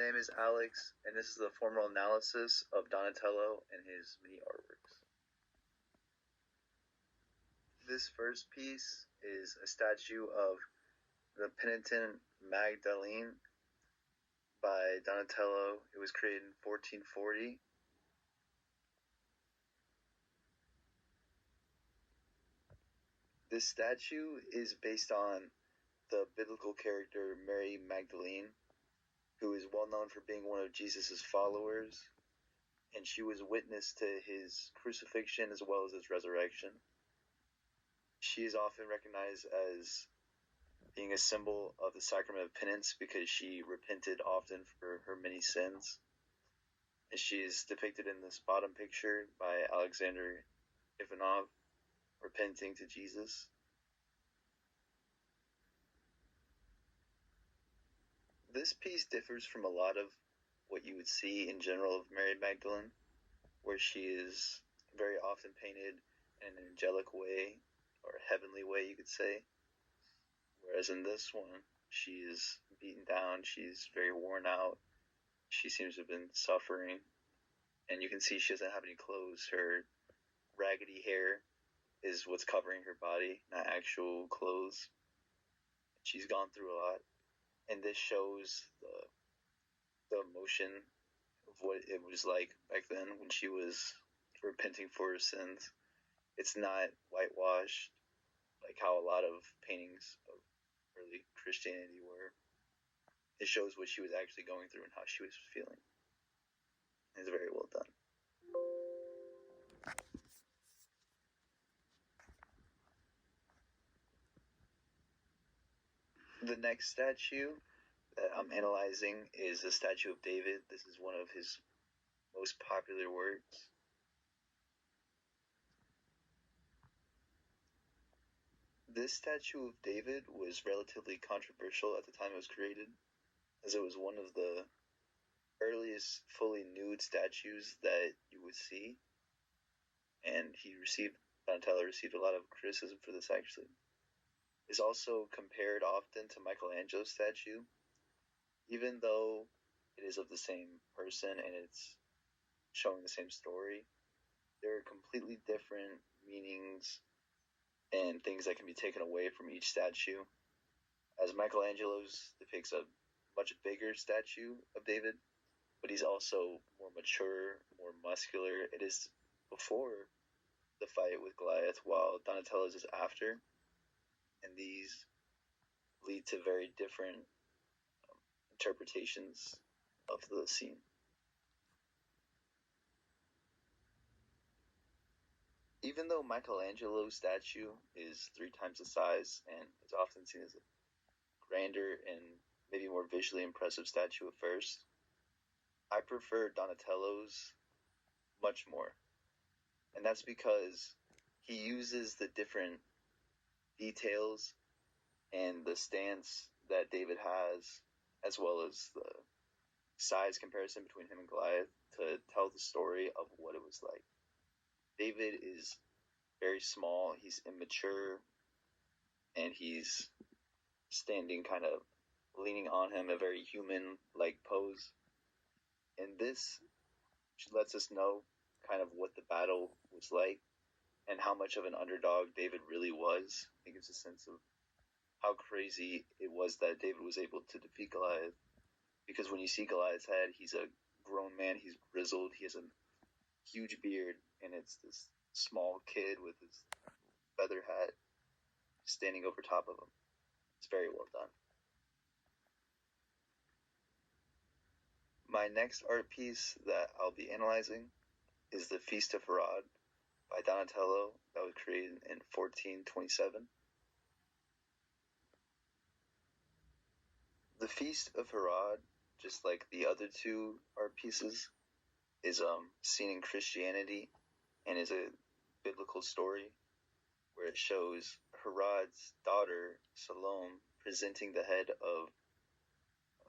name is Alex, and this is the formal analysis of Donatello and his many artworks. This first piece is a statue of the penitent Magdalene by Donatello. It was created in 1440. This statue is based on the biblical character Mary Magdalene, who is well known for being one of Jesus' followers, and she was witness to his crucifixion as well as his resurrection. She is often recognized as being a symbol of the sacrament of penance because she repented often for her many sins. And she is depicted in this bottom picture by Alexander Ivanov, repenting to Jesus. This piece differs from a lot of what you would see in general of Mary Magdalene, where she is very often painted in an angelic way, or heavenly way, you could say. Whereas in this one, she is beaten down, she's very worn out, she seems to have been suffering, and you can see she doesn't have any clothes. Her raggedy hair is what's covering her body, not actual clothes. She's gone through a lot, and this shows the emotion of what it was like back then when she was repenting for her sins. It's not whitewashed like how a lot of paintings of early Christianity were. It shows what she was actually going through and how she was feeling. It's very well done. The next statue that I'm analyzing is the statue of David. This is one of his most popular works. This statue of David was relatively controversial at the time it was created, as it was one of the earliest fully nude statues that you would see, and Donatello received a lot of criticism for this actually. It's also compared often to Michelangelo's statue, even though it is of the same person and it's showing the same story. There are completely different meanings and things that can be taken away from each statue. As Michelangelo's depicts a much bigger statue of David, but he's also more mature, more muscular. It is before the fight with Goliath, while Donatello's is after, and these lead to very different interpretations of the scene. Even though Michelangelo's statue is 3 times the size and is often seen as a grander and maybe more visually impressive statue at first, I prefer Donatello's much more. And that's because he uses the different details and the stance that David has, as well as the size comparison between him and Goliath, to tell the story of what it was like. David is very small, he's immature, and he's standing kind of leaning on him, a very human-like pose. And this lets us know kind of what the battle was like and how much of an underdog David really was. It gives a sense of how crazy it was that David was able to defeat Goliath. Because when you see Goliath's head, he's a grown man, he's grizzled, he has a huge beard, and it's this small kid with his feather hat standing over top of him. It's very well done. My next art piece that I'll be analyzing is the Feast of Herod by Donatello that was created in 1427. The Feast of Herod, just like the other 2 art pieces, is seen in Christianity and is a biblical story where it shows Herod's daughter, Salome, presenting the head of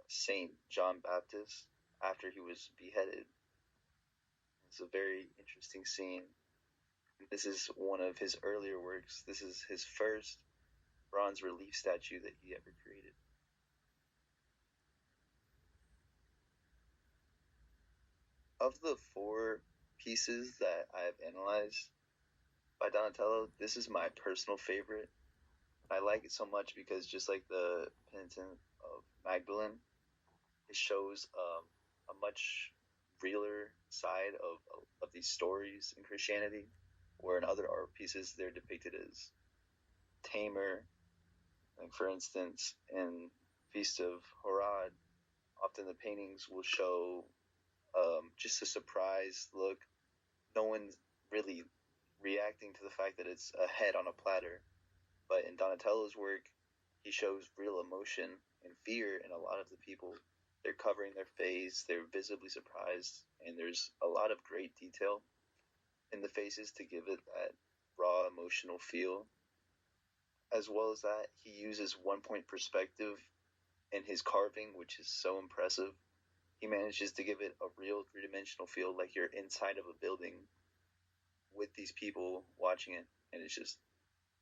Saint John Baptist after he was beheaded. It's a very interesting scene. This is one of his earlier works. This is his first bronze relief statue that he ever created. of the 4 pieces that I've analyzed by Donatello, this is my personal favorite. I like it so much because just like the Penitent of Magdalene, it shows a much realer side of these stories in Christianity, where in other art pieces they're depicted as tamer. Like for instance, in Feast of Horad, often the paintings will show just a surprised look. No one's really reacting to the fact that it's a head on a platter. But in Donatello's work, he shows real emotion and fear in a lot of the people. They're covering their face, they're visibly surprised, and there's a lot of great detail in the faces to give it that raw emotional feel. As well as that, he uses 1 point perspective in his carving, which is so impressive. He manages to give it a real 3 dimensional feel, like you're inside of a building with these people watching it, and it's just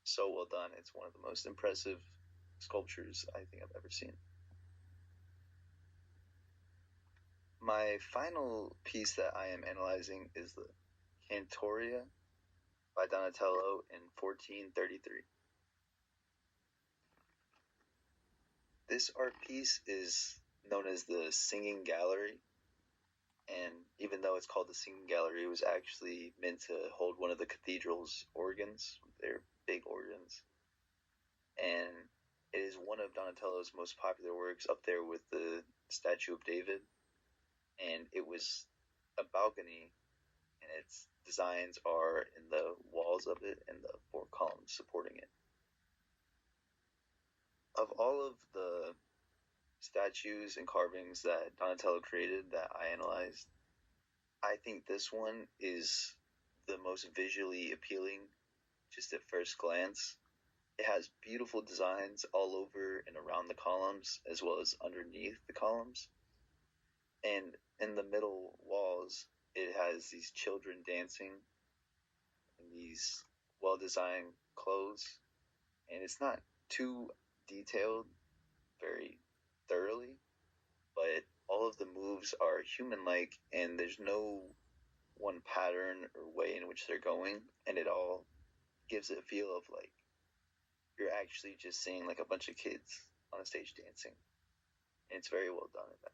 so well done. It's one of the most impressive sculptures I think I've ever seen. My final piece that I am analyzing is the Cantoria by Donatello in 1433. This art piece is known as the Singing Gallery, and even though it's called the Singing Gallery, it was actually meant to hold one of the cathedral's organs. They're big organs. And it is one of Donatello's most popular works, up there with the Statue of David. And it was a balcony, and its designs are in the walls of it and the 4 columns supporting it. Of all of the statues and carvings that Donatello created that I analyzed, I think this one is the most visually appealing just at first glance. It has beautiful designs all over and around the columns, as well as underneath the columns. And in the middle walls, it has these children dancing in these well-designed clothes. And it's not too detailed very thoroughly, but all of the moves are human-like, and there's no one pattern or way in which they're going, and it all gives it a feel of like you're actually just seeing like a bunch of kids on a stage dancing. And it's very well done in that.